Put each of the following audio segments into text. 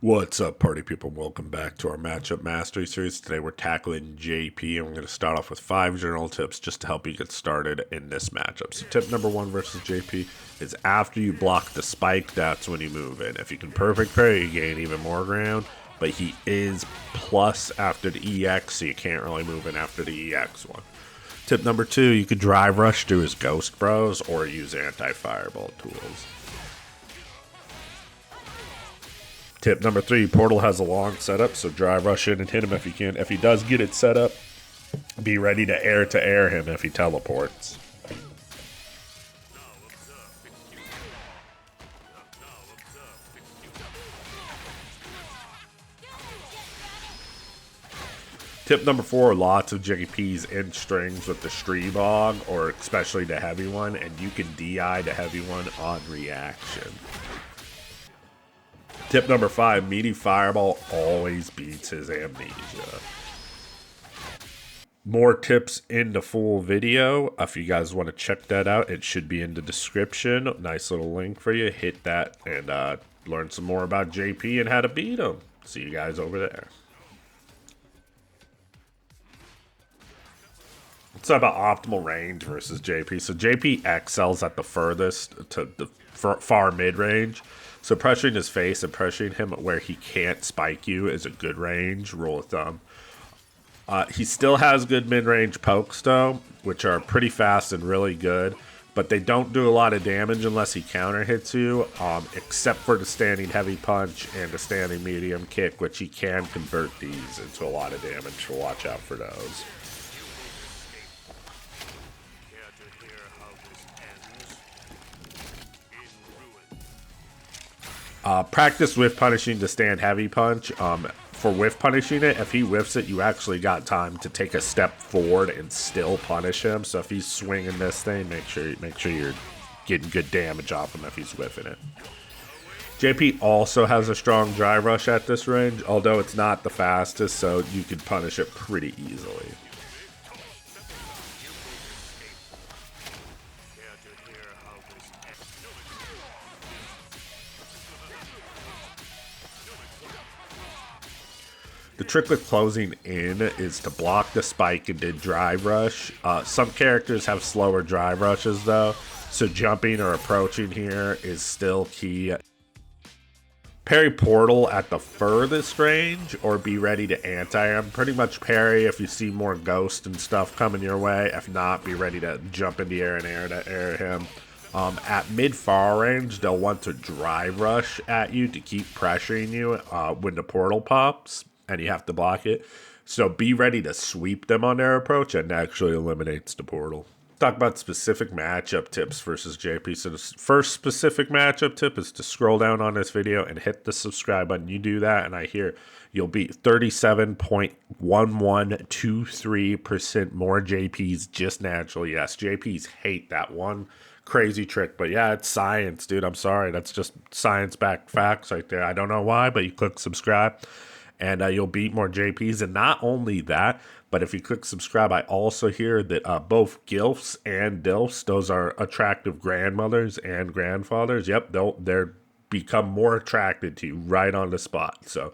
What's up, party people? Welcome back to our Matchup Mastery Series. Today we're tackling JP, and we're going to start off with 5 general tips just to help you get started in this matchup. So tip number 1 versus JP is after you block the spike, that's when you move in. If you can perfect parry, you gain even more ground, but he is plus after the EX, so you can't really move in after the EX one. Tip number 2, you could drive rush through his Ghost Bros or use anti-fireball tools. Tip number 3, Portal has a long setup, so drive rush in and hit him if you can. If he does get it set up, be ready to air him if he teleports. Tip number 4, lots of JPs in strings with the Streebog, or especially the heavy one, and you can DI the heavy one on reaction. Tip number 5, meaty fireball always beats his amnesia. More tips in the full video. If you guys want to check that out, it should be in the description. Nice little link for you. Hit that and learn some more about JP and how to beat him. See you guys over there. Let's talk about optimal range versus JP. So JP excels at the furthest to the far mid-range. So pressuring his face and pressuring him where he can't spike you is a good range, rule of thumb. He still has good mid-range pokes though, which are pretty fast and really good, but they don't do a lot of damage unless he counter hits you, except for the standing heavy punch and the standing medium kick, which he can convert these into a lot of damage, so watch out for those. Practice whiff punishing the stand heavy punch. For whiff punishing it, if he whiffs it, you actually got time to take a step forward and still punish him. So if he's swinging this thing, make sure you're getting good damage off him if he's whiffing it. JP also has a strong drive rush at this range, although it's not the fastest, so you can punish it pretty easily. The trick with closing in is to block the spike and then drive rush. Some characters have slower drive rushes though, so jumping or approaching here is still key. Parry Portal at the furthest range or be ready to anti him. Pretty much parry if you see more ghost and stuff coming your way. If not, be ready to jump in the air and air him. At mid-far range, they'll want to drive rush at you to keep pressuring you when the portal pops, and you have to block it. So be ready to sweep them on their approach, and actually eliminates the portal. Talk about specific matchup tips versus JP. So the first specific matchup tip is to scroll down on this video and hit the subscribe button. You do that, and I hear you'll beat 37.1123% more JPs just naturally. Yes, JPs hate that one crazy trick, but yeah, it's science, dude. I'm sorry. That's just science-backed facts right there. I don't know why, but you click subscribe, and you'll beat more JPs. And not only that, but if you click subscribe, I also hear that both GILFs and DILFs, those are attractive grandmothers and grandfathers. Yep, they're become more attracted to you right on the spot. So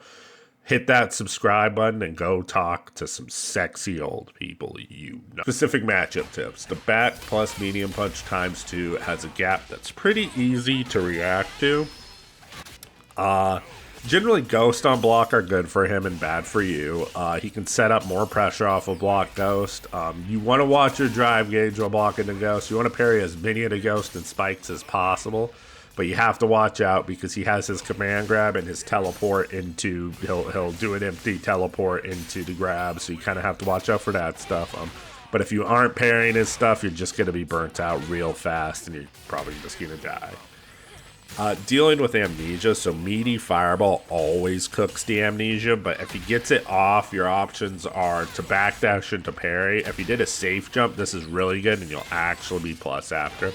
hit that subscribe button and go talk to some sexy old people you know. Specific matchup tips. The back plus medium punch ×2 has a gap that's pretty easy to react to. Generally, Ghost on block are good for him and bad for you. He can set up more pressure off of block Ghost. You want to watch your drive gauge while blocking the Ghost. You want to parry as many of the Ghost and spikes as possible. But you have to watch out because he has his command grab and his teleport into... He'll do an empty teleport into the grab, so you kind of have to watch out for that stuff. But if you aren't parrying his stuff, you're just going to be burnt out real fast, and you're probably just going to die. Dealing with amnesia, so meaty fireball always cooks the amnesia, but if he gets it off, your options are to backdash into parry. If he did a safe jump, this is really good, and you'll actually be plus after.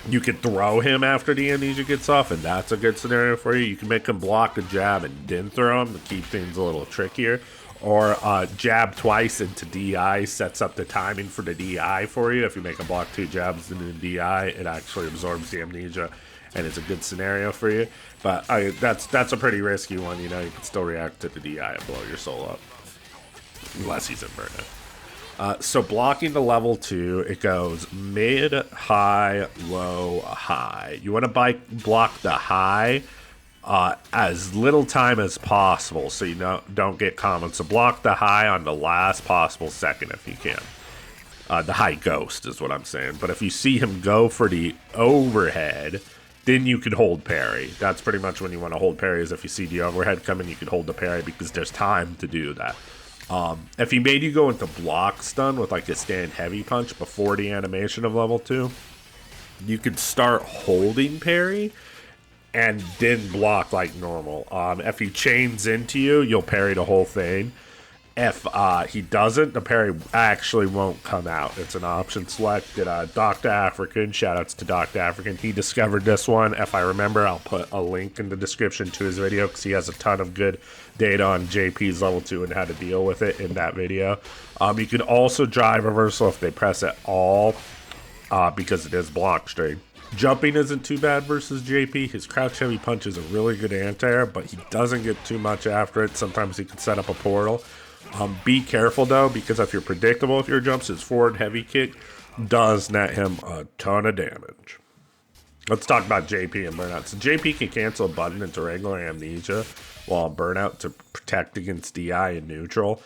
You can throw him after the amnesia gets off, and that's a good scenario for you. You can make him block a jab and then throw him to keep things a little trickier. Or jab twice into DI sets up the timing for the DI for you. If you make a block 2 jabs into the DI, it actually absorbs the amnesia and it's a good scenario for you. But that's a pretty risky one. You know, you can still react to the DI and blow your soul up, unless he's in Burnout. So blocking the level 2, it goes mid, high, low, high. You want to block the high as little time as possible, so you don't get common. So block the high on the last possible second if you can. The high ghost is what I'm saying. But if you see him go for the overhead, then you could hold parry. That's pretty much when you want to hold parry, is if you see the overhead coming, you could hold the parry because there's time to do that. If he made you go into block stun with like a stand heavy punch before the animation of level 2, you could start holding parry and then block like normal. If he chains into you, you'll parry the whole thing. If he doesn't, the parry actually won't come out. It's an option selected. Dr. African, shoutouts to Dr. African. He discovered this one. If I remember, I'll put a link in the description to his video because he has a ton of good data on JP's level 2 and how to deal with it in that video. You can also drive reversal if they press it all because it is block straight. Jumping isn't too bad versus JP. His crouch heavy punch is a really good anti-air, but he doesn't get too much after it. Sometimes he can set up a portal. Be careful though, because if you're predictable with your jumps, his forward heavy kick does net him a ton of damage. Let's talk about JP and Burnout. So JP can cancel a button into regular amnesia while on Burnout to protect against DI and neutral.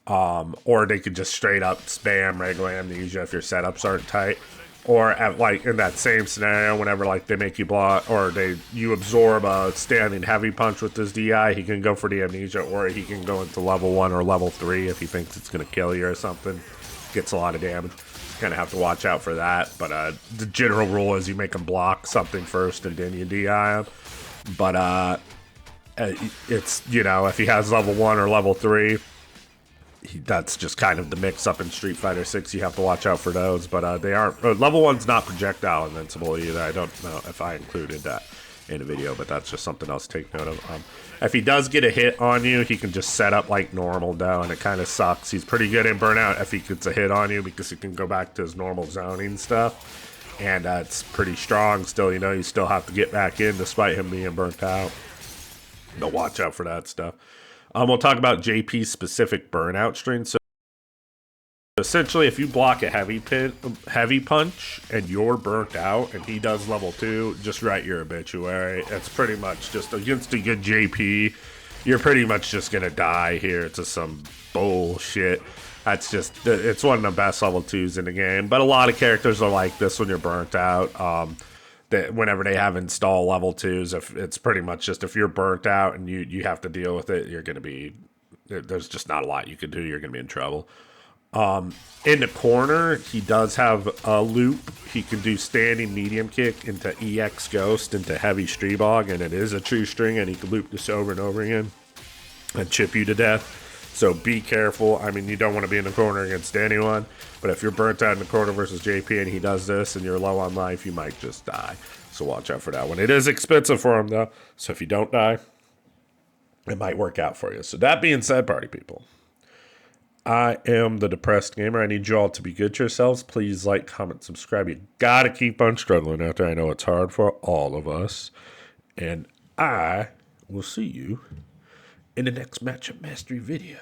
Or they could just straight up spam regular amnesia if your setups aren't tight. Or at, like in that same scenario, whenever like they make you block or you absorb a standing heavy punch with this DI, he can go for the amnesia, or he can go into level 1 or level 3 if he thinks it's gonna kill you or something. Gets a lot of damage. Kind of have to watch out for that. But the general rule is you make him block something first and then you DI him. But it's, you know, if he has level 1 or level 3. That's just kind of the mix-up in Street Fighter 6. You have to watch out for those, but they aren't. Level 1's not projectile invincible either. I don't know if I included that in the video, but that's just something else to take note of. If he does get a hit on you, he can just set up like normal though, and it kind of sucks. He's pretty good in Burnout if he gets a hit on you because he can go back to his normal zoning stuff, and it's pretty strong still. You know, you still have to get back in despite him being burnt out. But watch out for that stuff. We'll talk about JP's specific Burnout strength. So essentially, if you block a heavy punch and you're burnt out and he does level 2, just write your obituary. It's pretty much just against a good JP, you're pretty much just going to die here to some bullshit. That's just, it's one of the best level 2s in the game. But a lot of characters are like this when you're burnt out. That whenever they have install level 2s, if it's pretty much just if you're burnt out and you have to deal with it, you're going to be, there's just not a lot you can do. You're going to be in trouble. In the corner, he does have a loop. He can do standing medium kick into EX Ghost into heavy Streebog, and it is a true string, and he can loop this over and over again and chip you to death. So be careful. I mean, you don't want to be in the corner against anyone, but if you're burnt out in the corner versus JP and he does this and you're low on life, you might just die. So watch out for that one. It is expensive for him though, so if you don't die, it might work out for you. So that being said, party people, I am the Depressed Gamer. I need you all to be good to yourselves. Please like, comment, subscribe. You gotta keep on struggling out there. I know it's hard for all of us. And I will see you in the next Matchup Mastery video.